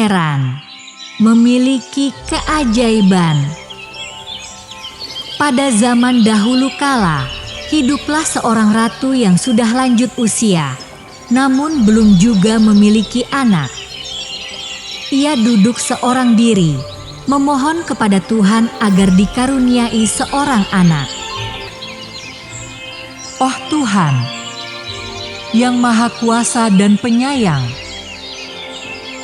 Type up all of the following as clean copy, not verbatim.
pangeran memiliki keajaiban. Pada zaman dahulu kala, hiduplah seorang ratu yang sudah lanjut usia, namun belum juga memiliki anak. Ia duduk seorang diri, memohon kepada Tuhan agar dikaruniai seorang anak. Oh Tuhan, yang Maha Kuasa dan Penyayang,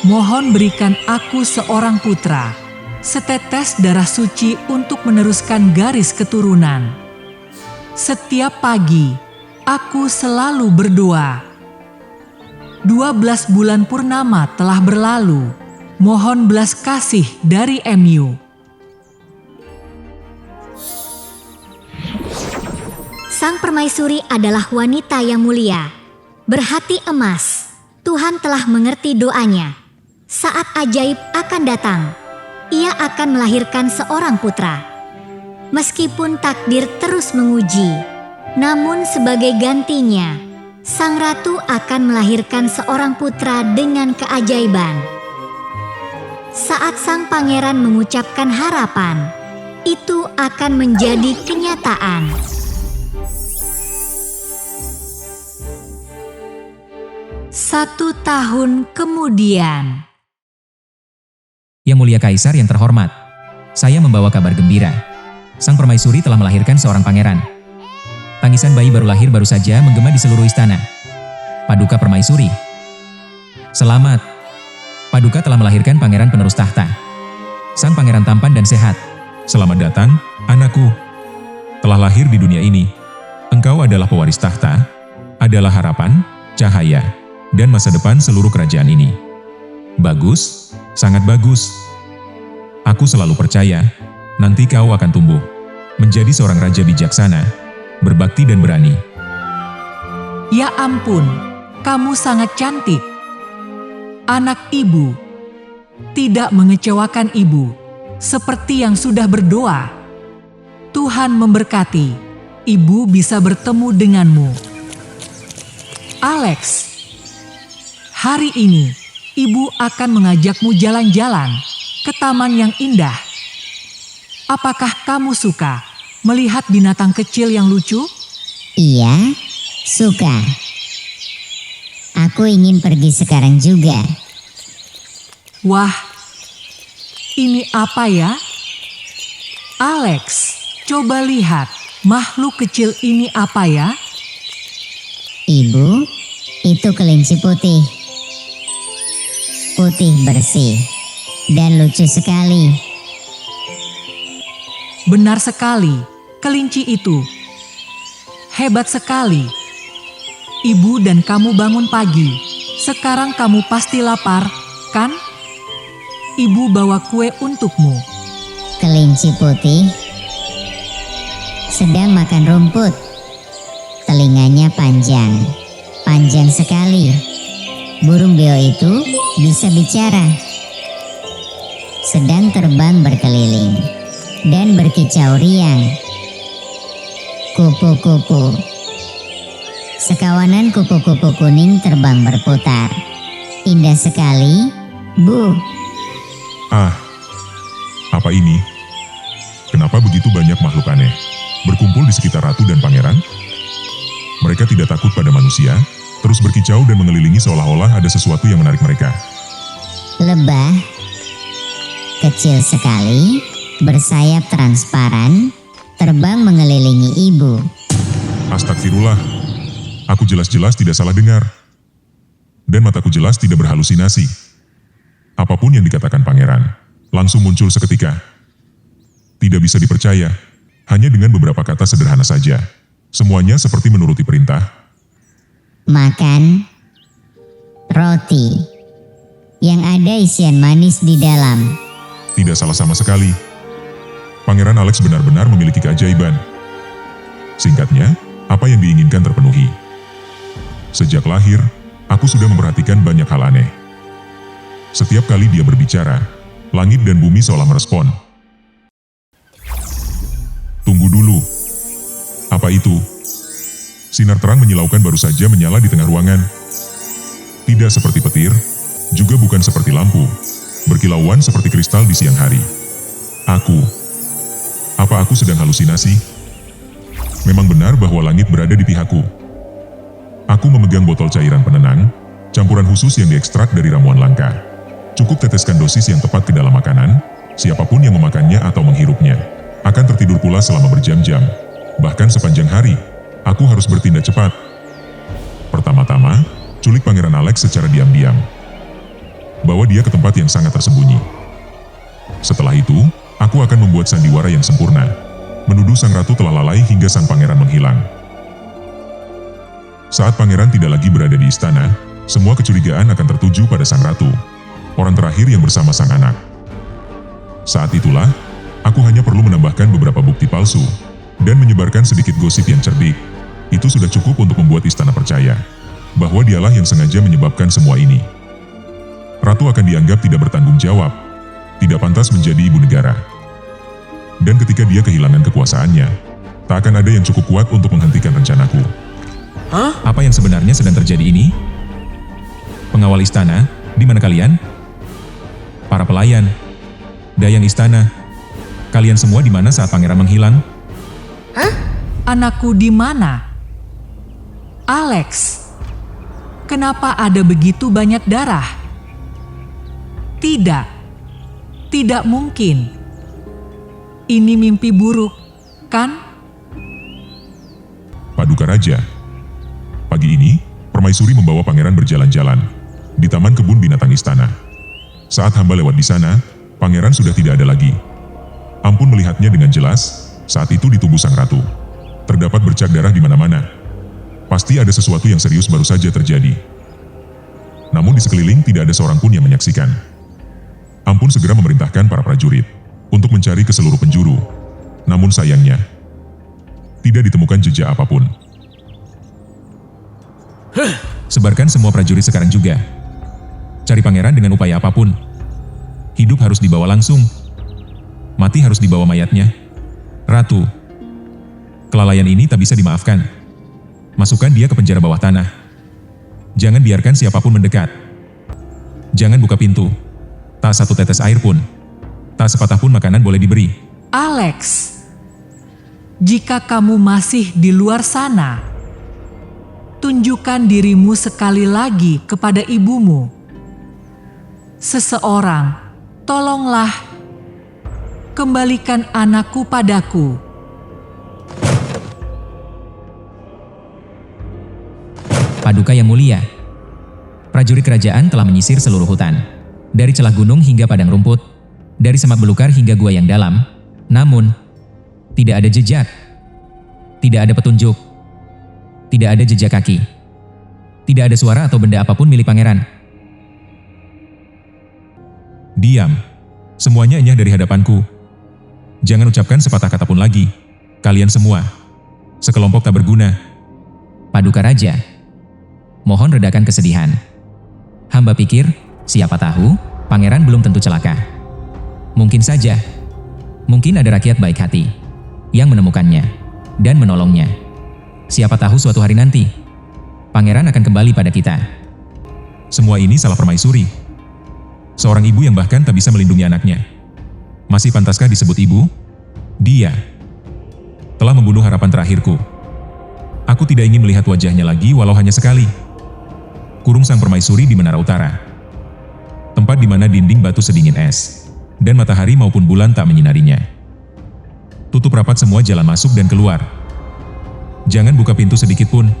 mohon berikan aku seorang putra, setetes darah suci untuk meneruskan garis keturunan. Setiap pagi, aku selalu berdoa. 12 bulan purnama telah berlalu, mohon belas kasih dari MU. Sang permaisuri adalah wanita yang mulia, berhati emas. Tuhan telah mengerti doanya. Saat ajaib akan datang, ia akan melahirkan seorang putra. Meskipun takdir terus menguji, namun sebagai gantinya, sang ratu akan melahirkan seorang putra dengan keajaiban. Saat sang pangeran mengucapkan harapan, itu akan menjadi kenyataan. Satu tahun kemudian. Yang mulia Kaisar yang terhormat, saya membawa kabar gembira. Sang permaisuri telah melahirkan seorang pangeran. Tangisan bayi baru lahir baru saja menggema di seluruh istana. Paduka permaisuri. Selamat. Paduka telah melahirkan pangeran penerus tahta. Sang pangeran tampan dan sehat. Selamat datang, anakku. Telah lahir di dunia ini. Engkau adalah pewaris tahta, adalah harapan, cahaya, dan masa depan seluruh kerajaan ini. Bagus, sangat bagus. Aku selalu percaya, nanti kau akan tumbuh, menjadi seorang raja bijaksana, berbakti dan berani. Ya ampun, kamu sangat cantik. Anak ibu, tidak mengecewakan ibu, seperti yang sudah berdoa. Tuhan memberkati, ibu bisa bertemu denganmu. Alex, hari ini, ibu akan mengajakmu jalan-jalan ke taman yang indah. Apakah kamu suka melihat binatang kecil yang lucu? Iya, suka. Aku ingin pergi sekarang juga. Wah, ini apa ya? Alex, coba lihat makhluk kecil ini apa ya? Ibu, itu kelinci putih. Putih bersih dan lucu sekali. Benar sekali, kelinci itu. Hebat sekali. Ibu dan kamu bangun pagi. Sekarang kamu pasti lapar, kan? Ibu bawa kue untukmu. Kelinci putih sedang makan rumput. Telinganya panjang, panjang sekali. Burung beo itu bisa bicara. Sedang terbang berkeliling dan berkicau riang. Kupu-kupu. Sekawanan kupu-kupu kuning terbang berputar. Indah sekali, Bu. Ah, apa ini? Kenapa begitu banyak makhluk aneh berkumpul di sekitar ratu dan pangeran? Mereka tidak takut pada manusia, terus berkicau dan mengelilingi seolah-olah ada sesuatu yang menarik mereka. Lebah kecil sekali, bersayap transparan, terbang mengelilingi ibu. Astagfirullah, aku jelas-jelas tidak salah dengar. Dan mataku jelas tidak berhalusinasi. Apapun yang dikatakan pangeran, langsung muncul seketika. Tidak bisa dipercaya, hanya dengan beberapa kata sederhana saja. Semuanya seperti menuruti perintah. Makan roti yang ada isian manis di dalam. Tidak salah sama sekali. Pangeran Alex benar-benar memiliki keajaiban. Singkatnya, apa yang diinginkan terpenuhi. Sejak lahir, aku sudah memperhatikan banyak hal aneh. Setiap kali dia berbicara, langit dan bumi seolah merespon. Tunggu dulu. Apa itu? Sinar terang menyilaukan baru saja menyala di tengah ruangan. Tidak seperti petir, juga bukan seperti lampu. berkilauan seperti kristal di siang hari. Apa aku sedang halusinasi? Memang benar bahwa langit berada di pihakku. Aku memegang botol cairan penenang, campuran khusus yang diekstrak dari ramuan langka. Cukup teteskan dosis yang tepat ke dalam makanan, siapapun yang memakannya atau menghirupnya akan tertidur pula selama berjam-jam. Bahkan sepanjang hari, aku harus bertindak cepat. Pertama-tama, culik Pangeran Alex secara diam-diam. Bawa dia ke tempat yang sangat tersembunyi. Setelah itu, aku akan membuat sandiwara yang sempurna, menuduh sang ratu telah lalai hingga sang pangeran menghilang. Saat pangeran tidak lagi berada di istana, semua kecurigaan akan tertuju pada sang ratu, orang terakhir yang bersama sang anak. Saat itulah, aku hanya perlu menambahkan beberapa bukti palsu, dan menyebarkan sedikit gosip yang cerdik. Itu sudah cukup untuk membuat istana percaya bahwa dialah yang sengaja menyebabkan semua ini. Ratu akan dianggap tidak bertanggung jawab, tidak pantas menjadi ibu negara. Dan ketika dia kehilangan kekuasaannya, tak akan ada yang cukup kuat untuk menghentikan rencanaku. Apa yang sebenarnya sedang terjadi ini? Pengawal istana, di mana kalian? Para pelayan, dayang istana, kalian semua di mana saat pangeran menghilang? Anakku di mana? Alex, kenapa ada begitu banyak darah? Tidak mungkin. Ini mimpi buruk, kan? Paduka Raja. Pagi ini, permaisuri membawa pangeran berjalan-jalan di taman kebun binatang istana. Saat hamba lewat di sana, pangeran sudah tidak ada lagi. Ampun melihatnya dengan jelas, saat itu di tubuh sang ratu. Terdapat bercak darah di mana-mana. Pasti ada sesuatu yang serius baru saja terjadi. Namun di sekeliling tidak ada seorang pun yang menyaksikan. Ampun segera memerintahkan para prajurit untuk mencari ke seluruh penjuru. Namun sayangnya, tidak ditemukan jejak apapun. Sebarkan semua prajurit sekarang juga. Cari pangeran dengan upaya apapun. Hidup harus dibawa langsung. Mati harus dibawa mayatnya. Ratu, kelalaian ini tak bisa dimaafkan. Masukkan dia ke penjara bawah tanah. Jangan biarkan siapapun mendekat. Jangan buka pintu. Tak satu tetes air pun. Tak sepatah pun makanan boleh diberi. Alex, jika kamu masih di luar sana, tunjukkan dirimu sekali lagi kepada ibumu. Seseorang, tolonglah, kembalikan anakku padaku. Paduka yang mulia, prajurit kerajaan telah menyisir seluruh hutan, dari celah gunung hingga padang rumput, dari semak belukar hingga gua yang dalam. Namun, tidak ada jejak, tidak ada petunjuk, tidak ada jejak kaki, tidak ada suara atau benda apapun milik pangeran. Diam, semuanya enyah dari hadapanku. Jangan ucapkan sepatah kata pun lagi. Kalian semua, sekelompok tak berguna. Paduka Raja, mohon redakan kesedihan. Hamba pikir, siapa tahu, pangeran belum tentu celaka. Mungkin saja, mungkin ada rakyat baik hati yang menemukannya dan menolongnya. Siapa tahu suatu hari nanti, pangeran akan kembali pada kita. Semua ini salah permaisuri. Seorang ibu yang bahkan tak bisa melindungi anaknya. Masih pantaskah disebut ibu? Dia telah membunuh harapan terakhirku. Aku tidak ingin melihat wajahnya lagi walau hanya sekali. Kurung sang permaisuri di menara utara. Tempat di mana dinding batu sedingin es, dan matahari maupun bulan tak menyinarinya. Tutup rapat semua jalan masuk dan keluar. Jangan buka pintu sedikit pun.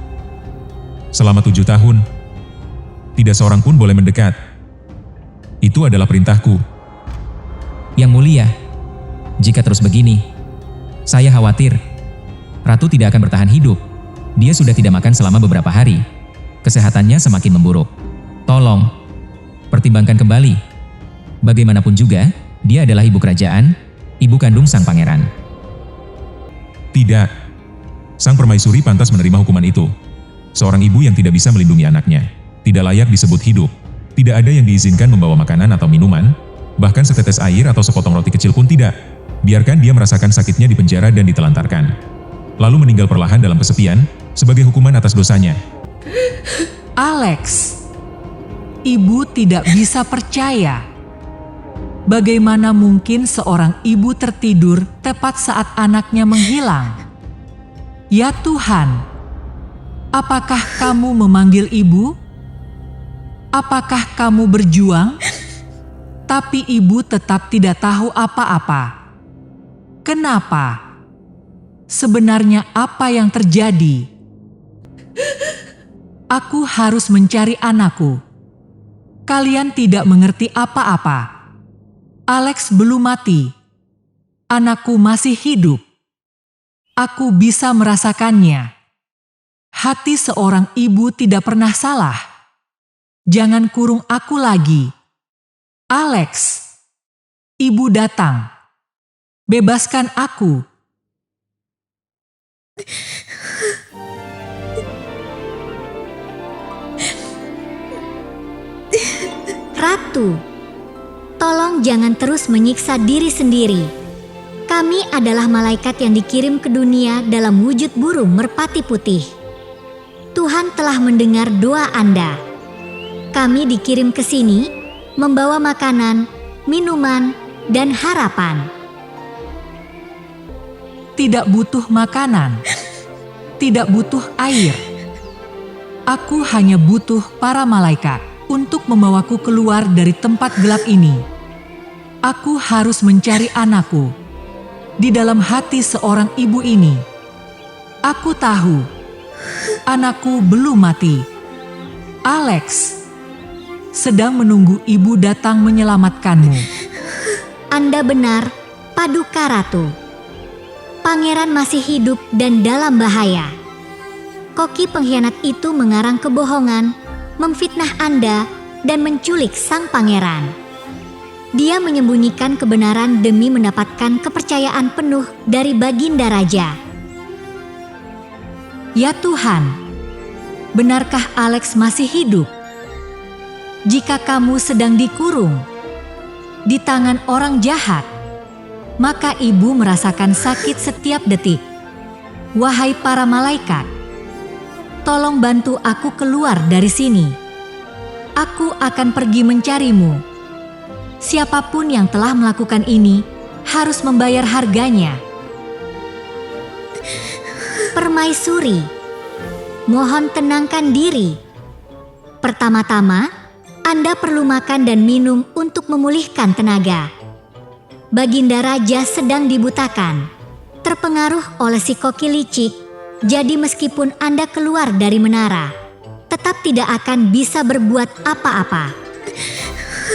Selama 7 tahun, tidak seorang pun boleh mendekat. Itu adalah perintahku. Yang mulia, jika terus begini, saya khawatir Ratu tidak akan bertahan hidup. Dia sudah tidak makan selama beberapa hari. Kesehatannya semakin memburuk. Tolong, pertimbangkan kembali. Bagaimanapun juga, dia adalah ibu kerajaan, ibu kandung sang pangeran. Tidak. Sang permaisuri pantas menerima hukuman itu. Seorang ibu yang tidak bisa melindungi anaknya, tidak layak disebut hidup. Tidak ada yang diizinkan membawa makanan atau minuman, bahkan setetes air atau sepotong roti kecil pun tidak. Biarkan dia merasakan sakitnya di penjara dan ditelantarkan. Lalu meninggal perlahan dalam kesepian, sebagai hukuman atas dosanya. Alex, ibu tidak bisa percaya. Bagaimana mungkin seorang ibu tertidur tepat saat anaknya menghilang? Ya Tuhan, apakah kamu memanggil ibu? Apakah kamu berjuang? Tapi ibu tetap tidak tahu apa-apa. Kenapa? Sebenarnya apa yang terjadi? Aku harus mencari anakku. Kalian tidak mengerti apa-apa. Alex belum mati. Anakku masih hidup. Aku bisa merasakannya. Hati seorang ibu tidak pernah salah. Jangan kurung aku lagi. Alex, ibu datang. Bebaskan aku. Ratu, tolong jangan terus menyiksa diri sendiri. Kami adalah malaikat yang dikirim ke dunia dalam wujud burung merpati putih. Tuhan telah mendengar doa Anda. Kami dikirim ke sini membawa makanan, minuman, dan harapan. Tidak butuh makanan. Tidak butuh air. Aku hanya butuh para malaikat untuk membawaku keluar dari tempat gelap ini. Aku harus mencari anakku. Di dalam hati seorang ibu ini, aku tahu anakku belum mati. Alex sedang menunggu ibu datang menyelamatkanmu. Anda benar, Paduka Ratu. Pangeran masih hidup dan dalam bahaya. Koki pengkhianat itu mengarang kebohongan, memfitnah Anda, dan menculik sang pangeran. Dia menyembunyikan kebenaran demi mendapatkan kepercayaan penuh dari Baginda Raja. Ya Tuhan, benarkah Alex masih hidup? Jika kamu sedang dikurung di tangan orang jahat, maka ibu merasakan sakit setiap detik. Wahai para malaikat, tolong bantu aku keluar dari sini. Aku akan pergi mencarimu. Siapapun yang telah melakukan ini harus membayar harganya. Permaisuri, mohon tenangkan diri. Pertama-tama, Anda perlu makan dan minum untuk memulihkan tenaga. Baginda Raja sedang dibutakan, terpengaruh oleh si koki licik. Jadi meskipun Anda keluar dari menara, tetap tidak akan bisa berbuat apa-apa.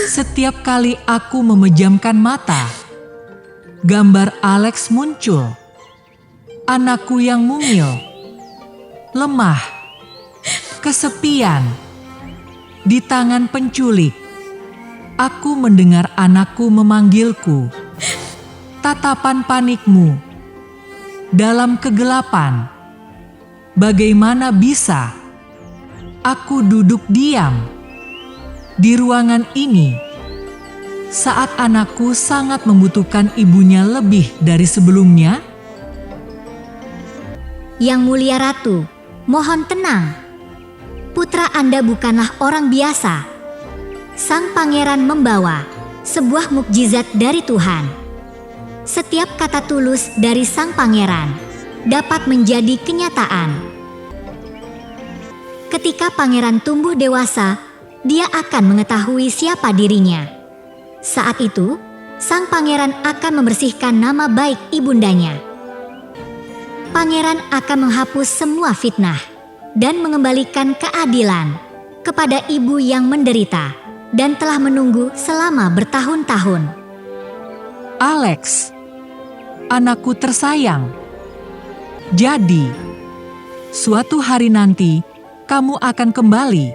Setiap kali aku memejamkan mata, gambar Alex muncul. Anakku yang mungil, lemah, kesepian, di tangan penculik. Aku mendengar anakku memanggilku. Tatapan panikmu dalam kegelapan. Bagaimana bisa aku duduk diam di ruangan ini saat anakku sangat membutuhkan ibunya lebih dari sebelumnya? Yang Mulia Ratu, mohon tenang. Putra Anda bukanlah orang biasa. Sang pangeran membawa sebuah mukjizat dari Tuhan. Setiap kata tulus dari sang pangeran dapat menjadi kenyataan. Ketika pangeran tumbuh dewasa, dia akan mengetahui siapa dirinya. Saat itu, sang pangeran akan membersihkan nama baik ibundanya. Pangeran akan menghapus semua fitnah dan mengembalikan keadilan kepada ibu yang menderita dan telah menunggu selama bertahun-tahun. Alex, anakku tersayang. Jadi, suatu hari nanti kamu akan kembali.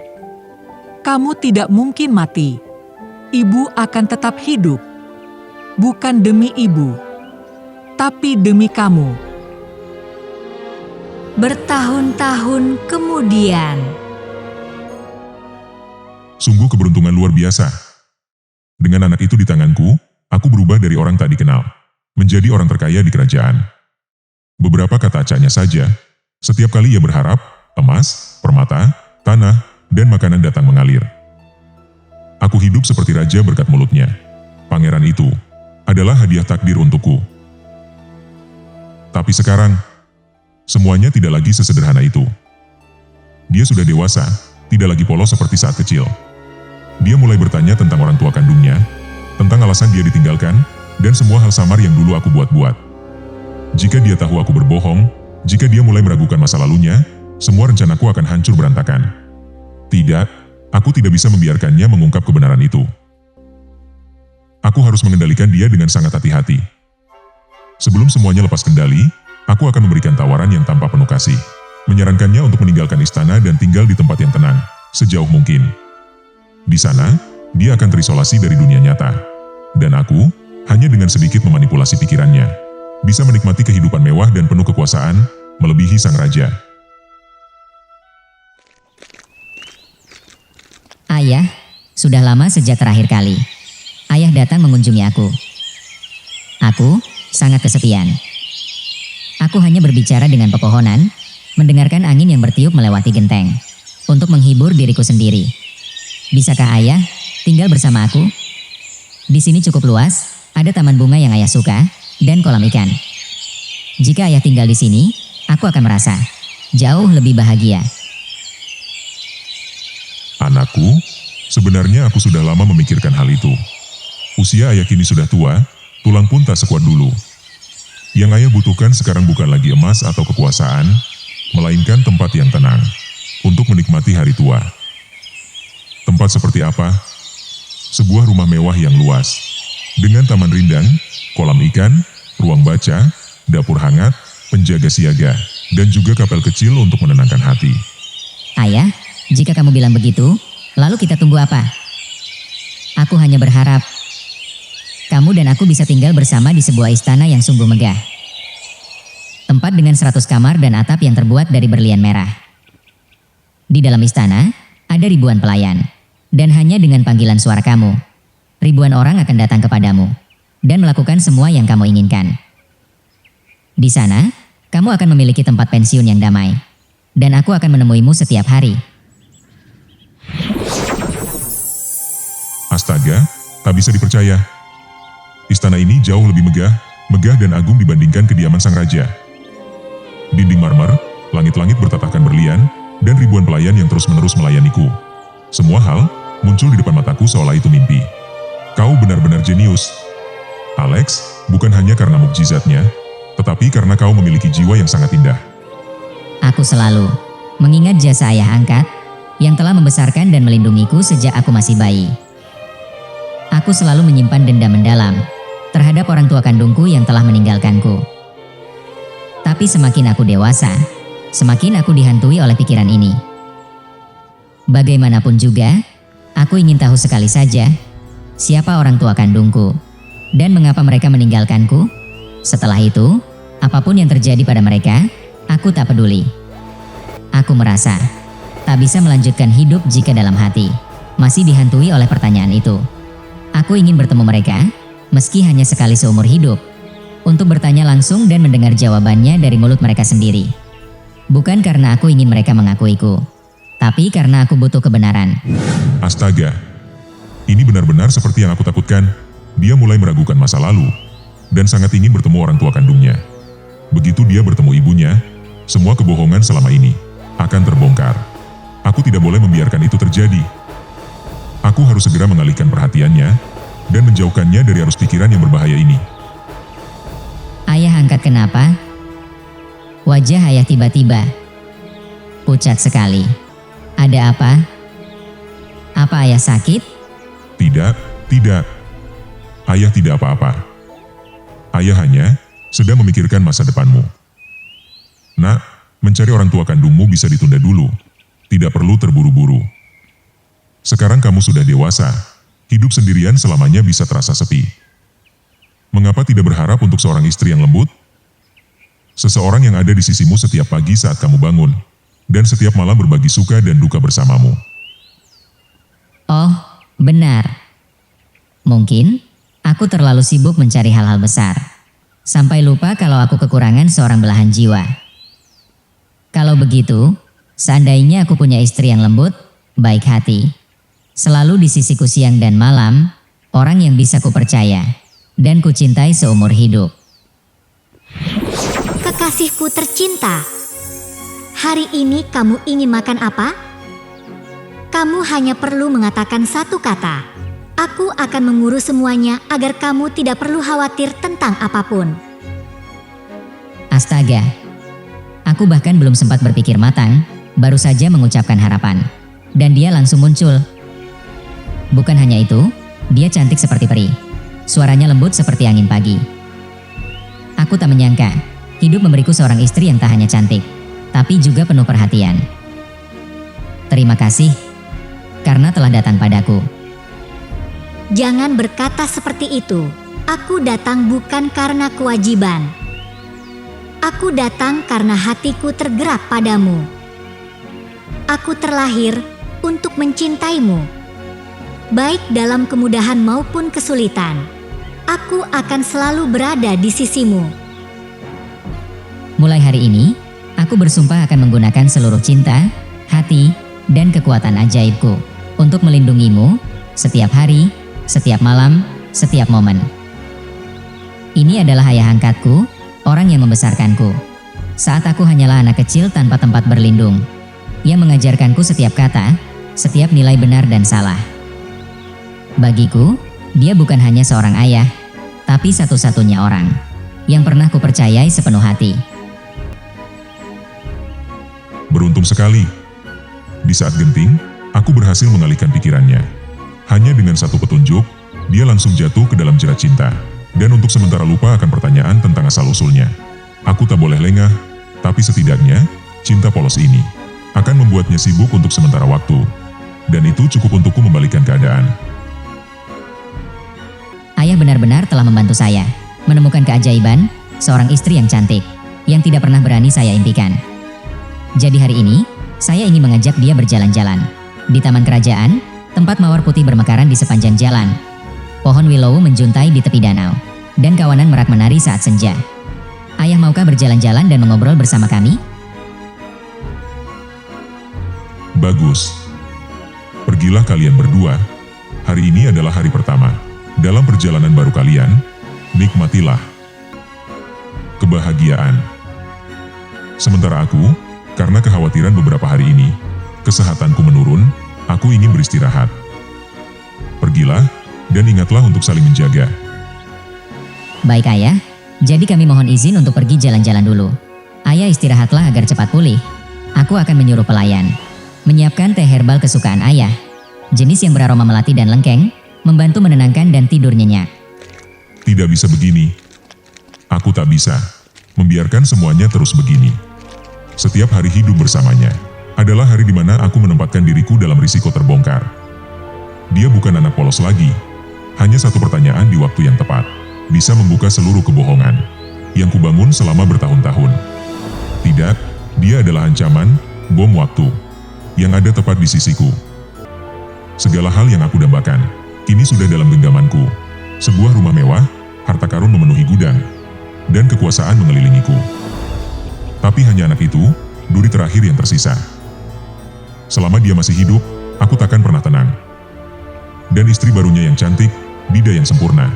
Kamu tidak mungkin mati. Ibu akan tetap hidup. Bukan demi ibu, tapi demi kamu. Bertahun-tahun kemudian, Sungguh keberuntungan luar biasa. Dengan anak itu di tanganku, aku berubah dari orang tak dikenal, menjadi orang terkaya di kerajaan. Beberapa kata acaknya saja, setiap kali ia berharap, emas, permata, tanah, dan makanan datang mengalir. Aku hidup seperti raja berkat mulutnya. Pangeran itu adalah hadiah takdir untukku. Tapi sekarang, semuanya tidak lagi sesederhana itu. Dia sudah dewasa, tidak lagi polos seperti saat kecil. Dia mulai bertanya tentang orang tua kandungnya, tentang alasan dia ditinggalkan, dan semua hal samar yang dulu aku buat-buat. Jika dia tahu aku berbohong, jika dia mulai meragukan masa lalunya, semua rencanaku akan hancur berantakan. Tidak, aku tidak bisa membiarkannya mengungkap kebenaran itu. Aku harus mengendalikan dia dengan sangat hati-hati. Sebelum semuanya lepas kendali, aku akan memberikan tawaran yang tanpa penuh kasih. Menyarankannya untuk meninggalkan istana dan tinggal di tempat yang tenang, sejauh mungkin. Di sana, dia akan terisolasi dari dunia nyata. Dan aku, hanya dengan sedikit memanipulasi pikirannya, bisa menikmati kehidupan mewah dan penuh kekuasaan, melebihi sang raja. Ayah, sudah lama sejak terakhir kali Ayah datang mengunjungi aku. Aku sangat kesepian. Aku hanya berbicara dengan pepohonan, mendengarkan angin yang bertiup melewati genteng, untuk menghibur diriku sendiri. Bisakah Ayah tinggal bersama aku? Di sini cukup luas, ada taman bunga yang Ayah suka, dan kolam ikan. Jika Ayah tinggal di sini, aku akan merasa jauh lebih bahagia. Anakku, sebenarnya aku sudah lama memikirkan hal itu. Usia ayah kini sudah tua, tulang pun tak sekuat dulu. Yang ayah butuhkan sekarang bukan lagi emas atau kekuasaan, melainkan tempat yang tenang, untuk menikmati hari tua. Tempat seperti apa? Sebuah rumah mewah yang luas, dengan taman rindang, kolam ikan, ruang baca, dapur hangat, penjaga siaga, dan juga kapel kecil untuk menenangkan hati. Ayah, jika kamu bilang begitu, lalu kita tunggu apa? Aku hanya berharap kamu dan aku bisa tinggal bersama di sebuah istana yang sungguh megah. Tempat dengan 100 kamar dan atap yang terbuat dari berlian merah. Di dalam istana, ada ribuan pelayan. Dan hanya dengan panggilan suara kamu, ribuan orang akan datang kepadamu dan melakukan semua yang kamu inginkan. Di sana, kamu akan memiliki tempat pensiun yang damai. Dan aku akan menemuimu setiap hari. Astaga, tak bisa dipercaya. Istana ini jauh lebih megah dan agung dibandingkan kediaman sang raja. Dinding marmer, langit-langit bertatahkan berlian, dan ribuan pelayan yang terus-menerus melayaniku. Semua hal muncul di depan mataku seolah itu mimpi. Kau benar-benar jenius. Alex, bukan hanya karena mukjizatnya, tetapi karena kau memiliki jiwa yang sangat indah. Aku selalu mengingat jasa ayah angkat yang telah membesarkan dan melindungiku sejak aku masih bayi. Aku selalu menyimpan dendam mendalam terhadap orang tua kandungku yang telah meninggalkanku. Tapi semakin aku dewasa, semakin aku dihantui oleh pikiran ini. Bagaimanapun juga, aku ingin tahu sekali saja siapa orang tua kandungku dan mengapa mereka meninggalkanku. Setelah itu, apapun yang terjadi pada mereka, aku tak peduli. Aku merasa tak bisa melanjutkan hidup jika dalam hati masih dihantui oleh pertanyaan itu. Aku ingin bertemu mereka, meski hanya sekali seumur hidup, untuk bertanya langsung dan mendengar jawabannya dari mulut mereka sendiri. Bukan karena aku ingin mereka mengakuiku, tapi karena aku butuh kebenaran. Astaga, ini benar-benar seperti yang aku takutkan. Dia mulai meragukan masa lalu, dan sangat ingin bertemu orang tua kandungnya. Begitu dia bertemu ibunya, semua kebohongan selama ini akan terbongkar. Aku tidak boleh membiarkan itu terjadi. Aku harus segera mengalihkan perhatiannya dan menjauhkannya dari arus pikiran yang berbahaya ini. Ayah angkat kenapa? Wajah ayah tiba-tiba pucat sekali. Ada apa? Apa ayah sakit? Tidak. Ayah tidak apa-apa. Ayah hanya sedang memikirkan masa depanmu. Nak, mencari orang tua kandungmu bisa ditunda dulu. Tidak perlu terburu-buru. Sekarang kamu sudah dewasa, hidup sendirian selamanya bisa terasa sepi. Mengapa tidak berharap untuk seorang istri yang lembut? Seseorang yang ada di sisimu setiap pagi saat kamu bangun, dan setiap malam berbagi suka dan duka bersamamu. Oh, benar. Mungkin aku terlalu sibuk mencari hal-hal besar, sampai lupa kalau aku kekurangan seorang belahan jiwa. Kalau begitu, seandainya aku punya istri yang lembut, baik hati, selalu di sisiku siang dan malam, orang yang bisa kupercaya dan kucintai seumur hidup. Kekasihku tercinta, hari ini kamu ingin makan apa? Kamu hanya perlu mengatakan satu kata. Aku akan mengurus semuanya agar kamu tidak perlu khawatir tentang apapun. Astaga, aku bahkan belum sempat berpikir matang, baru saja mengucapkan harapan. Dan dia langsung muncul. Bukan hanya itu, dia cantik seperti peri. Suaranya lembut seperti angin pagi. Aku tak menyangka, hidup memberiku seorang istri yang tak hanya cantik, tapi juga penuh perhatian. Terima kasih, karena telah datang padaku. Jangan berkata seperti itu. Aku datang bukan karena kewajiban. Aku datang karena hatiku tergerak padamu. Aku terlahir untuk mencintaimu. Baik dalam kemudahan maupun kesulitan, aku akan selalu berada di sisimu. Mulai hari ini, aku bersumpah akan menggunakan seluruh cinta, hati, dan kekuatan ajaibku untuk melindungimu setiap hari, setiap malam, setiap momen. Ini adalah ayah angkatku, orang yang membesarkanku. Saat aku hanyalah anak kecil tanpa tempat berlindung. Ia mengajarkanku setiap kata, setiap nilai benar dan salah. Bagiku, dia bukan hanya seorang ayah, tapi satu-satunya orang yang pernah kupercayai sepenuh hati. Beruntung sekali. Di saat genting, aku berhasil mengalihkan pikirannya. Hanya dengan satu petunjuk, dia langsung jatuh ke dalam jerat cinta. Dan untuk sementara lupa akan pertanyaan tentang asal-usulnya. Aku tak boleh lengah, tapi setidaknya, cinta polos ini akan membuatnya sibuk untuk sementara waktu. Dan itu cukup untukku membalikan keadaan. Ayah benar-benar telah membantu saya menemukan keajaiban seorang istri yang cantik, yang tidak pernah berani saya impikan. Jadi hari ini, saya ingin mengajak dia berjalan-jalan di taman kerajaan, tempat mawar putih bermekaran di sepanjang jalan. Pohon willow menjuntai di tepi danau, dan kawanan merak menari saat senja. Ayah maukah berjalan-jalan dan mengobrol bersama kami? Bagus. Pergilah kalian berdua. Hari ini adalah hari pertama. Dalam perjalanan baru kalian, nikmatilah kebahagiaan. Sementara aku, karena kekhawatiran beberapa hari ini, kesehatanku menurun, aku ingin beristirahat. Pergilah, dan ingatlah untuk saling menjaga. Baik ayah, jadi kami mohon izin untuk pergi jalan-jalan dulu. Ayah istirahatlah agar cepat pulih. Aku akan menyuruh pelayan menyiapkan teh herbal kesukaan ayah, jenis yang beraroma melati dan lengkeng, membantu menenangkan dan tidur nyenyak. Tidak bisa begini. Aku tak bisa membiarkan semuanya terus begini. Setiap hari hidup bersamanya adalah hari di mana aku menempatkan diriku dalam risiko terbongkar. Dia bukan anak polos lagi. Hanya satu pertanyaan di waktu yang tepat bisa membuka seluruh kebohongan yang kubangun selama bertahun-tahun. Tidak, dia adalah ancaman, bom waktu, yang ada tepat di sisiku. Segala hal yang aku dambakan, kini sudah dalam genggamanku. Sebuah rumah mewah, harta karun memenuhi gudang, dan kekuasaan mengelilingiku. Tapi hanya anak itu, duri terakhir yang tersisa. Selama dia masih hidup, aku takkan pernah tenang. Dan istri barunya yang cantik, bida yang sempurna,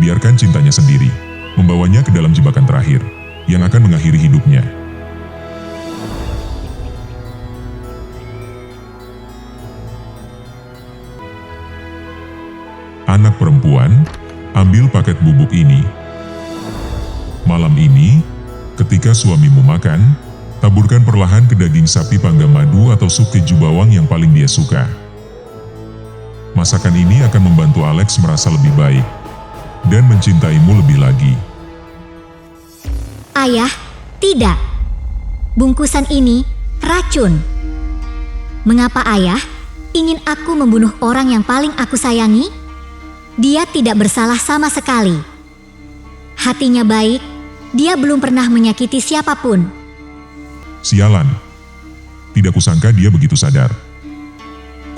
biarkan cintanya sendiri membawanya ke dalam jebakan terakhir yang akan mengakhiri hidupnya. Anak perempuan, ambil paket bubuk ini. Malam ini, ketika suamimu makan, taburkan perlahan ke daging sapi panggang madu atau sup keju bawang yang paling dia suka. Masakan ini akan membantu Alex merasa lebih baik dan mencintaimu lebih lagi. Ayah, tidak. Bungkusan ini racun. Mengapa ayah ingin aku membunuh orang yang paling aku sayangi? Dia tidak bersalah sama sekali. Hatinya baik, dia belum pernah menyakiti siapapun. Sialan. Tidak kusangka dia begitu sadar.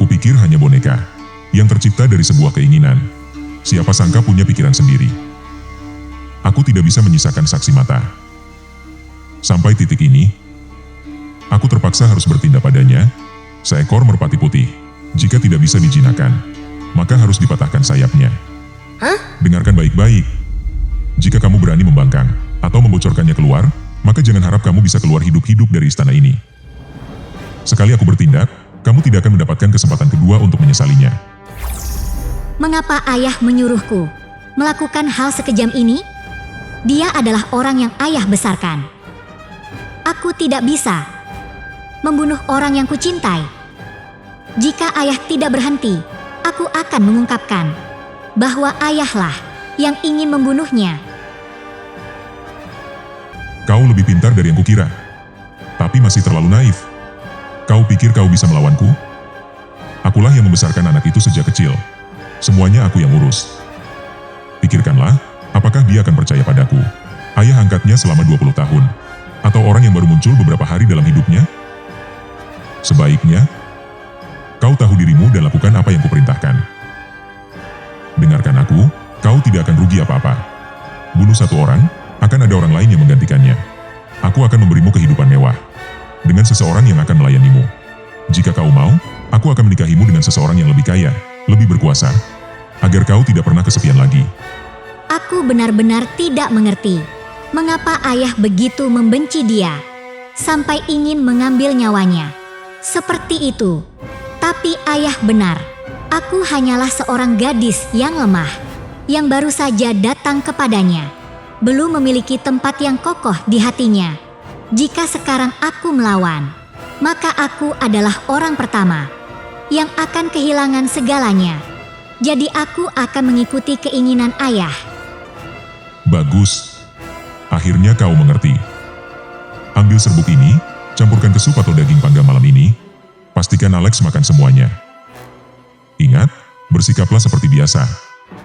Kupikir hanya boneka yang tercipta dari sebuah keinginan. Siapa sangka punya pikiran sendiri. Aku tidak bisa menyisakan saksi mata. Sampai titik ini, aku terpaksa harus bertindak padanya. Seekor merpati putih, jika tidak bisa dijinakan, maka harus dipatahkan sayapnya. Dengarkan baik-baik. Jika kamu berani membangkang atau membocorkannya keluar, maka jangan harap kamu bisa keluar hidup-hidup dari istana ini. Sekali aku bertindak, kamu tidak akan mendapatkan kesempatan kedua untuk menyesalinya. Mengapa ayah menyuruhku melakukan hal sekejam ini? Dia adalah orang yang ayah besarkan. Aku tidak bisa membunuh orang yang kucintai. Jika ayah tidak berhenti, aku akan mengungkapkan bahwa ayahlah yang ingin membunuhnya. Kau lebih pintar dari yang kukira, tapi masih terlalu naif. Kau pikir kau bisa melawanku? Akulah yang membesarkan anak itu sejak kecil. Semuanya aku yang urus. Pikirkanlah, apakah dia akan percaya padaku? Ayah angkatnya selama 20 tahun. Atau orang yang baru muncul beberapa hari dalam hidupnya? Sebaiknya, kau tahu dirimu dan lakukan apa yang kuperintahkan. Dengarkan aku, kau tidak akan rugi apa-apa. Bunuh satu orang, akan ada orang lain yang menggantikannya. Aku akan memberimu kehidupan mewah dengan seseorang yang akan melayanimu. Jika kau mau, aku akan menikahimu dengan seseorang yang lebih kaya, lebih berkuasa, agar kau tidak pernah kesepian lagi. Aku benar-benar tidak mengerti mengapa ayah begitu membenci dia sampai ingin mengambil nyawanya. Seperti itu. Tapi ayah benar. Aku hanyalah seorang gadis yang lemah, yang baru saja datang kepadanya. Belum memiliki tempat yang kokoh di hatinya. Jika sekarang aku melawan, maka aku adalah orang pertama yang akan kehilangan segalanya. Jadi aku akan mengikuti keinginan ayah. Bagus. Akhirnya kau mengerti. Ambil serbuk ini, campurkan ke sup atau daging panggang malam ini. Pastikan Alex makan semuanya. Ingat, bersikaplah seperti biasa.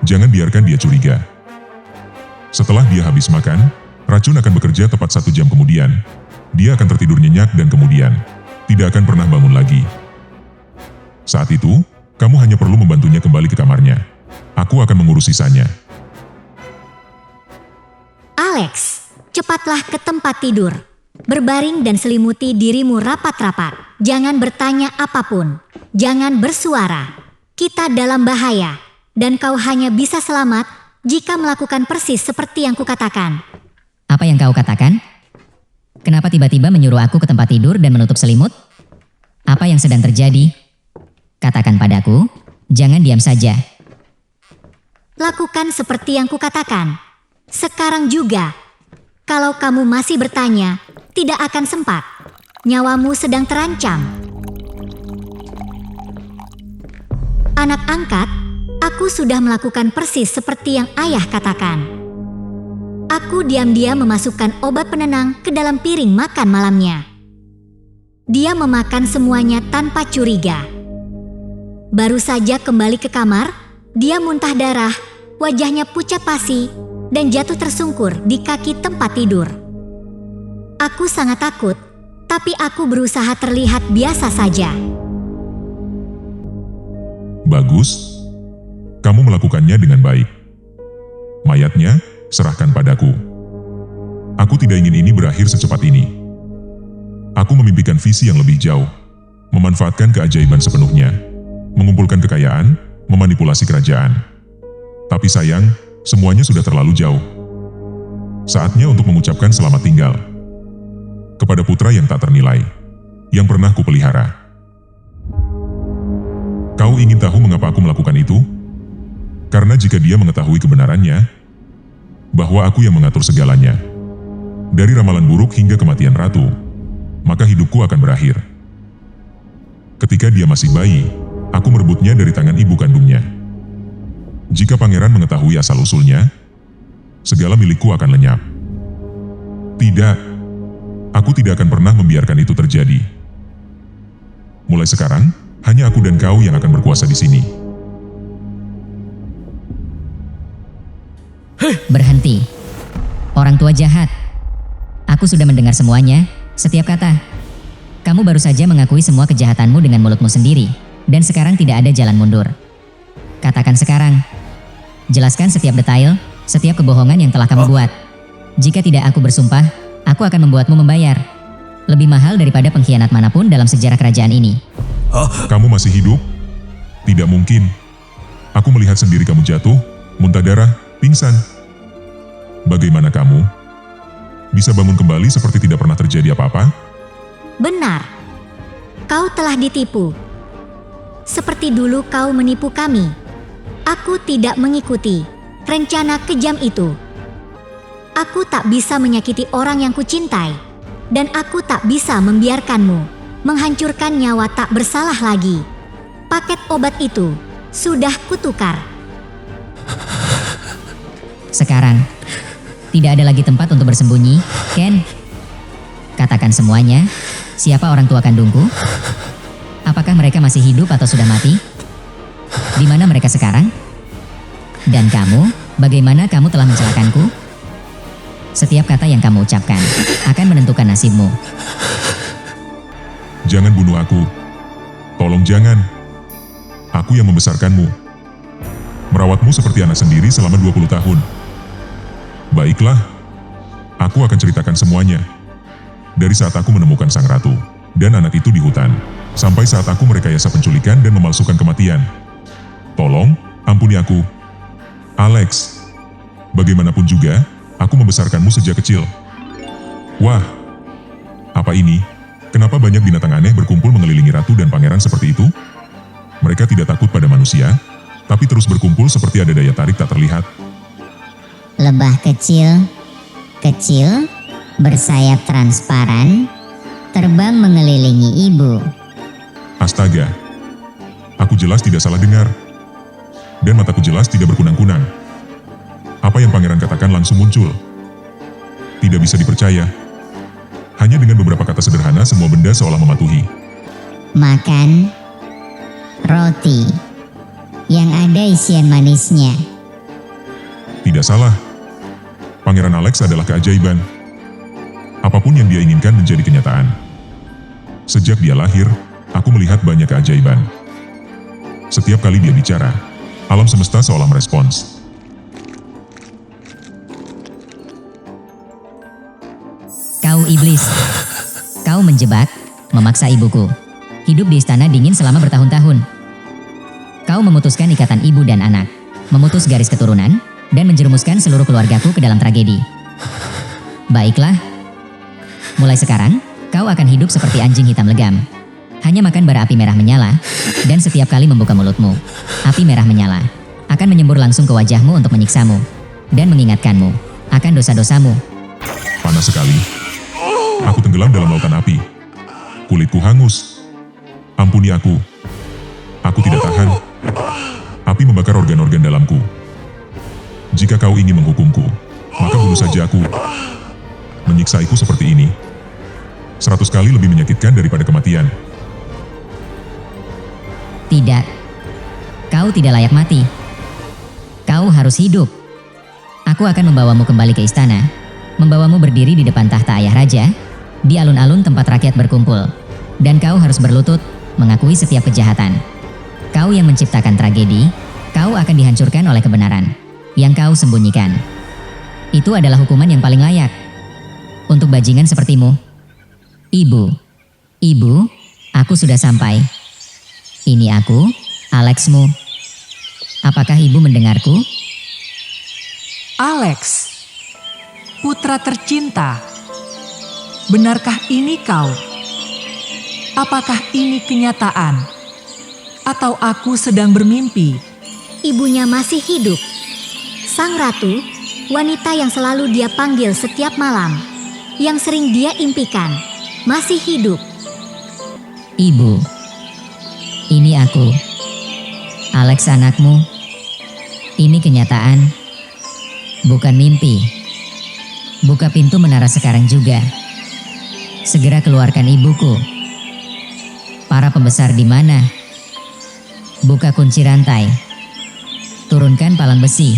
Jangan biarkan dia curiga. Setelah dia habis makan, racun akan bekerja tepat 1 jam kemudian. Dia akan tertidur nyenyak dan kemudian tidak akan pernah bangun lagi. Saat itu, kamu hanya perlu membantunya kembali ke kamarnya. Aku akan mengurus sisanya. Alex, cepatlah ke tempat tidur. Berbaring dan selimuti dirimu rapat-rapat. Jangan bertanya apapun. Jangan bersuara. Kita dalam bahaya. Dan kau hanya bisa selamat jika melakukan persis seperti yang kukatakan. Apa yang kau katakan? Kenapa tiba-tiba menyuruh aku ke tempat tidur dan menutup selimut? Apa yang sedang terjadi? Katakan padaku, jangan diam saja. Lakukan seperti yang kukatakan. Sekarang juga. Kalau kamu masih bertanya, tidak akan sempat. Nyawamu sedang terancam. Anak angkat, aku sudah melakukan persis seperti yang ayah katakan. Aku diam-diam memasukkan obat penenang ke dalam piring makan malamnya. Dia memakan semuanya tanpa curiga. Baru saja kembali ke kamar, dia muntah darah, wajahnya pucat pasi, dan jatuh tersungkur di kaki tempat tidur. Aku sangat takut, tapi aku berusaha terlihat biasa saja. Bagus. Kamu melakukannya dengan baik. Mayatnya, serahkan padaku. Aku tidak ingin ini berakhir secepat ini. Aku memimpikan visi yang lebih jauh, memanfaatkan keajaiban sepenuhnya, mengumpulkan kekayaan, memanipulasi kerajaan. Tapi sayang, semuanya sudah terlalu jauh. Saatnya untuk mengucapkan selamat tinggal kepada putra yang tak ternilai, yang pernah kupelihara. Kau ingin tahu mengapa aku melakukan itu? Karena jika dia mengetahui kebenarannya, bahwa aku yang mengatur segalanya, dari ramalan buruk hingga kematian ratu, maka hidupku akan berakhir. Ketika dia masih bayi, aku merebutnya dari tangan ibu kandungnya. Jika pangeran mengetahui asal-usulnya, segala milikku akan lenyap. Tidak, aku tidak akan pernah membiarkan itu terjadi. Mulai sekarang, hanya aku dan kau yang akan berkuasa di sini. Berhenti. Orang tua jahat. Aku sudah mendengar semuanya, setiap kata. Kamu baru saja mengakui semua kejahatanmu dengan mulutmu sendiri, dan sekarang tidak ada jalan mundur. Katakan sekarang. Jelaskan setiap detail, setiap kebohongan yang telah kamu buat. Jika tidak aku bersumpah, aku akan membuatmu membayar. Lebih mahal daripada pengkhianat manapun dalam sejarah kerajaan ini. Kamu masih hidup? Tidak mungkin. Aku melihat sendiri kamu jatuh, muntah darah, pingsan. Bagaimana kamu? Bisa bangun kembali seperti tidak pernah terjadi apa-apa? Benar. Kau telah ditipu. Seperti dulu kau menipu kami. Aku tidak mengikuti rencana kejam itu. Aku tak bisa menyakiti orang yang kucintai. Dan aku tak bisa membiarkanmu menghancurkan nyawa tak bersalah lagi. Paket obat itu sudah kutukar. Sekarang, tidak ada lagi tempat untuk bersembunyi, Ken. Katakan semuanya, siapa orang tua kandungku? Apakah mereka masih hidup atau sudah mati? Di mana mereka sekarang? Dan kamu, bagaimana kamu telah mencelakakanku? Setiap kata yang kamu ucapkan akan menentukan nasibmu. Jangan bunuh aku. Tolong jangan. Aku yang membesarkanmu. Merawatmu seperti anak sendiri selama 20 tahun. Baiklah. Aku akan ceritakan semuanya. Dari saat aku menemukan sang ratu dan anak itu di hutan, sampai saat aku merekayasa penculikan dan memalsukan kematian. Tolong, ampuni aku. Alex, bagaimanapun juga, aku membesarkanmu sejak kecil. Wah, apa ini? Kenapa banyak binatang aneh berkumpul mengelilingi ratu dan pangeran seperti itu? Mereka tidak takut pada manusia, tapi terus berkumpul seperti ada daya tarik tak terlihat. Lebah kecil, bersayap transparan, terbang mengelilingi ibu. Astaga, aku jelas tidak salah dengar. Dan mataku jelas tidak berkunang-kunang. Apa yang pangeran katakan langsung muncul. Tidak bisa dipercaya. Hanya dengan beberapa kata sederhana semua benda seolah mematuhi. Makan roti yang ada isian manisnya. Tidak salah. Pangeran Alex adalah keajaiban. Apapun yang dia inginkan menjadi kenyataan. Sejak dia lahir, aku melihat banyak keajaiban. Setiap kali dia bicara, alam semesta seolah merespons. Kau iblis. Kau menjebak, memaksa ibuku. Hidup di istana dingin selama bertahun-tahun. Kau memutuskan ikatan ibu dan anak, memutus garis keturunan, dan menjerumuskan seluruh keluargaku ke dalam tragedi. Baiklah. Mulai sekarang, kau akan hidup seperti anjing hitam legam. Hanya makan bara api merah menyala, dan setiap kali membuka mulutmu, api merah menyala akan menyembur langsung ke wajahmu untuk menyiksamu, dan mengingatkanmu akan dosa-dosamu. Panas sekali. Aku tenggelam dalam lautan api. Kulitku hangus. Ampuni aku. Aku tidak tahan. Api membakar organ-organ dalamku. Jika kau ingin menghukumku, maka bunuh saja aku. Menyiksaiku seperti ini 100 kali lebih menyakitkan daripada kematian. Tidak. Kau tidak layak mati. Kau harus hidup. Aku akan membawamu kembali ke istana, membawamu berdiri di depan tahta ayah raja, di alun-alun tempat rakyat berkumpul, dan kau harus berlutut, mengakui setiap kejahatan. Kau yang menciptakan tragedi, kau akan dihancurkan oleh kebenaran yang kau sembunyikan. Itu adalah hukuman yang paling layak untuk bajingan sepertimu. Ibu, aku sudah sampai. Ini aku, Alexmu. Apakah ibu mendengarku? Alex, putra tercinta, benarkah ini kau? Apakah ini kenyataan? Atau aku sedang bermimpi? Ibunya masih hidup. Sang ratu, wanita yang selalu dia panggil setiap malam, yang sering dia impikan, masih hidup. Ibu, ini aku, Alex anakmu. Ini kenyataan, bukan mimpi. Buka pintu menara sekarang juga. Segera keluarkan ibuku. Para pembesar di mana? Buka kunci rantai. Turunkan palang besi.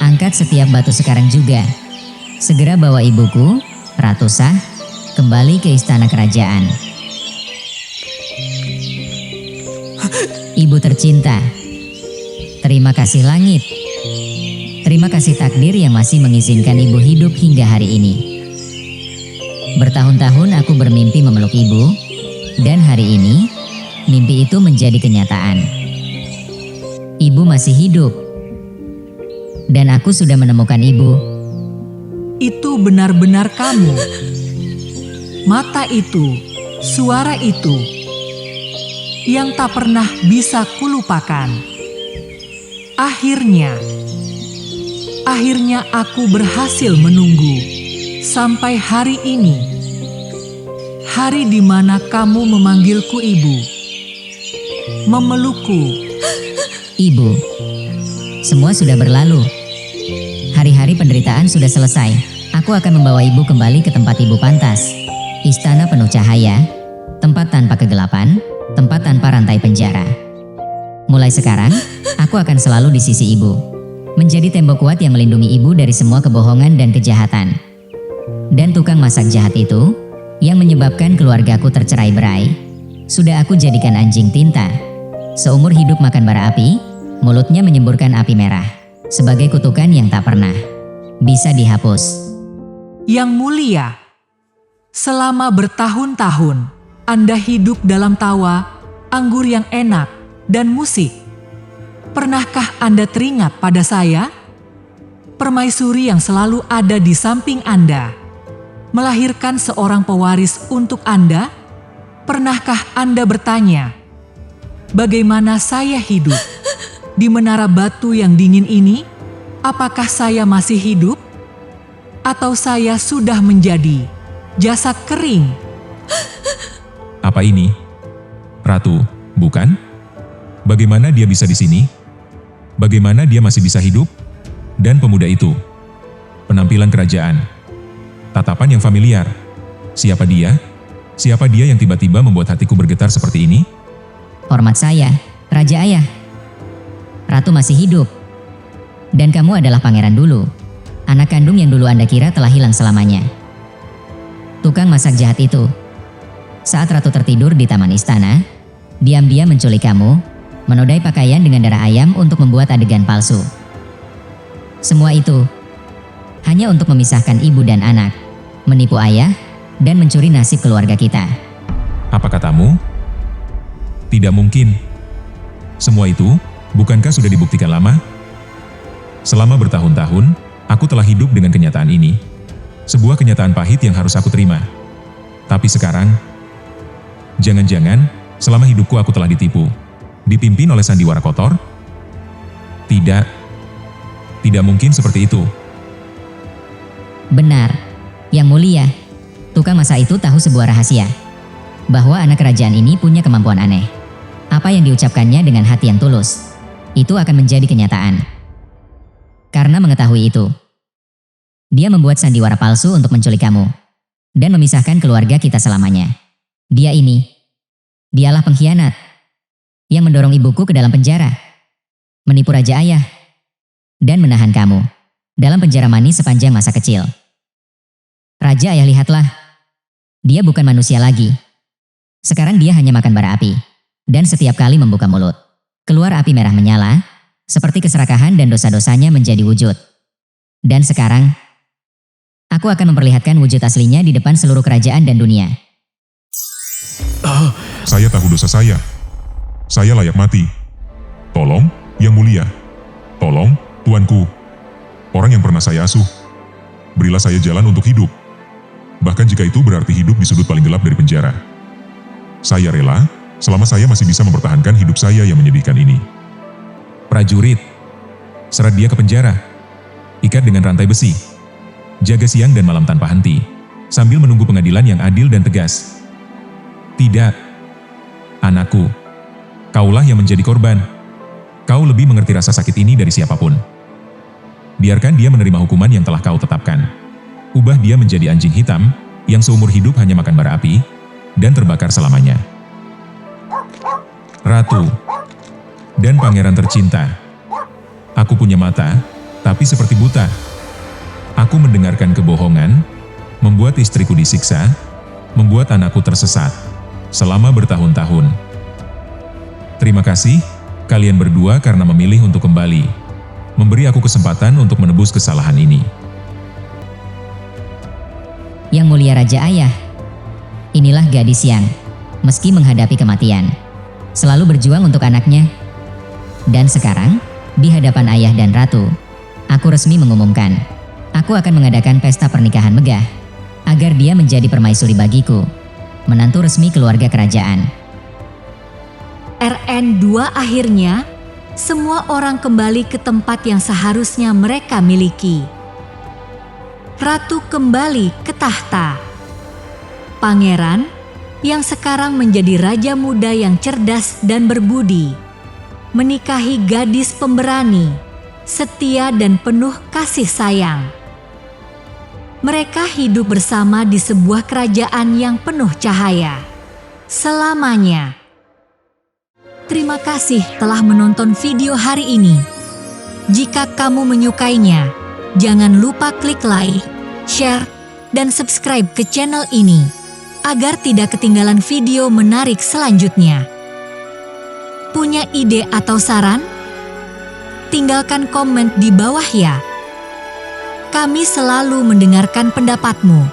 Angkat setiap batu sekarang juga. Segera bawa ibuku, Ratu Shah, kembali ke istana kerajaan. Ibu tercinta, terima kasih langit. Terima kasih takdir yang masih mengizinkan ibu hidup hingga hari ini. Bertahun-tahun aku bermimpi memeluk ibu, dan hari ini, mimpi itu menjadi kenyataan. Ibu masih hidup. Dan aku sudah menemukan ibu. Itu benar-benar kamu. Mata itu, suara itu, yang tak pernah bisa kulupakan. Akhirnya aku berhasil menunggu sampai hari ini. Hari di mana kamu memanggilku ibu, memelukku. Ibu, semua sudah berlalu. Hari-hari penderitaan sudah selesai. Aku akan membawa ibu kembali ke tempat ibu pantas. Istana penuh cahaya, tempat tanpa kegelapan, tempat tanpa rantai penjara. Mulai sekarang, aku akan selalu di sisi ibu. Menjadi tembok kuat yang melindungi ibu dari semua kebohongan dan kejahatan. Dan tukang masak jahat itu, yang menyebabkan keluargaku tercerai-berai, sudah aku jadikan anjing tinta. Seumur hidup makan bara api, mulutnya menyemburkan api merah. Sebagai kutukan yang tak pernah bisa dihapus. Yang mulia, selama bertahun-tahun Anda hidup dalam tawa, anggur yang enak, dan musik. Pernahkah Anda teringat pada saya? Permaisuri yang selalu ada di samping Anda, melahirkan seorang pewaris untuk Anda? Pernahkah Anda bertanya, bagaimana saya hidup di menara batu yang dingin ini? Apakah saya masih hidup? Atau saya sudah menjadi jasad kering? Apa ini? Ratu, bukan? Bagaimana dia bisa di sini? Bagaimana dia masih bisa hidup? Dan pemuda itu. Penampilan kerajaan. Tatapan yang familiar. Siapa dia? Siapa dia yang tiba-tiba membuat hatiku bergetar seperti ini? Hormat saya, Raja Ayah. Ratu masih hidup. Dan kamu adalah pangeran dulu. Anak kandung yang dulu Anda kira telah hilang selamanya. Tukang masak jahat itu. Saat Ratu tertidur di taman istana, diam-diam menculik kamu, menodai pakaian dengan darah ayam untuk membuat adegan palsu. Semua itu hanya untuk memisahkan ibu dan anak, menipu ayah, dan mencuri nasib keluarga kita. Apa katamu? Tidak mungkin. Semua itu, bukankah sudah dibuktikan lama? Selama bertahun-tahun, aku telah hidup dengan kenyataan ini. Sebuah kenyataan pahit yang harus aku terima. Tapi sekarang, jangan-jangan selama hidupku aku telah ditipu. Dipimpin oleh sandiwara kotor? Tidak. Tidak mungkin seperti itu. Benar, Yang Mulia. Tukang masak itu tahu sebuah rahasia. Bahwa anak kerajaan ini punya kemampuan aneh. Apa yang diucapkannya dengan hati yang tulus, itu akan menjadi kenyataan. Karena mengetahui itu, dia membuat sandiwara palsu untuk menculik kamu dan memisahkan keluarga kita selamanya. Dialah pengkhianat yang mendorong ibuku ke dalam penjara, menipu Raja Ayah, dan menahan kamu dalam penjara manis sepanjang masa kecil. Raja Ayah, lihatlah, dia bukan manusia lagi. Sekarang dia hanya makan bara api, dan setiap kali membuka mulut, keluar api merah menyala, seperti keserakahan dan dosa-dosanya menjadi wujud. Dan sekarang, aku akan memperlihatkan wujud aslinya di depan seluruh kerajaan dan dunia. Saya tahu dosa saya. Saya layak mati. Tolong, Yang Mulia. Tolong, Tuanku. Orang yang pernah saya asuh. Berilah saya jalan untuk hidup. Bahkan jika itu berarti hidup di sudut paling gelap dari penjara. Saya rela, selama saya masih bisa mempertahankan hidup saya yang menyedihkan ini. Prajurit, seret dia ke penjara. Ikat dengan rantai besi. Jaga siang dan malam tanpa henti, sambil menunggu pengadilan yang adil dan tegas. Tidak, anakku. Kaulah yang menjadi korban. Kau lebih mengerti rasa sakit ini dari siapapun. Biarkan dia menerima hukuman yang telah kau tetapkan. Ubah dia menjadi anjing hitam, yang seumur hidup hanya makan bara api, dan terbakar selamanya. Ratu dan pangeran tercinta, aku punya mata, tapi seperti buta. Aku mendengarkan kebohongan, membuat istriku disiksa, membuat anakku tersesat, selama bertahun-tahun. Terima kasih, kalian berdua karena memilih untuk kembali, memberi aku kesempatan untuk menebus kesalahan ini. Yang Mulia Raja Ayah, inilah gadis yang, meski menghadapi kematian, selalu berjuang untuk anaknya. Dan sekarang, di hadapan ayah dan ratu, Aku resmi mengumumkan, aku akan mengadakan pesta pernikahan megah, agar dia menjadi permaisuri bagiku, menantu resmi keluarga kerajaan. RN2 akhirnya, semua orang kembali ke tempat yang seharusnya mereka miliki. Ratu kembali ke tahta. Pangeran, yang sekarang menjadi raja muda yang cerdas dan berbudi, menikahi gadis pemberani, setia dan penuh kasih sayang. Mereka hidup bersama di sebuah kerajaan yang penuh cahaya selamanya. Terima kasih telah menonton video hari ini. Jika kamu menyukainya, jangan lupa klik like, share, dan subscribe ke channel ini agar tidak ketinggalan video menarik selanjutnya. Punya ide atau saran? Tinggalkan komen di bawah ya. Kami selalu mendengarkan pendapatmu.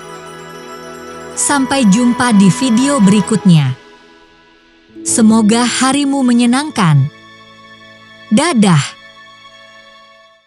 Sampai jumpa di video berikutnya. Semoga harimu menyenangkan. Dadah.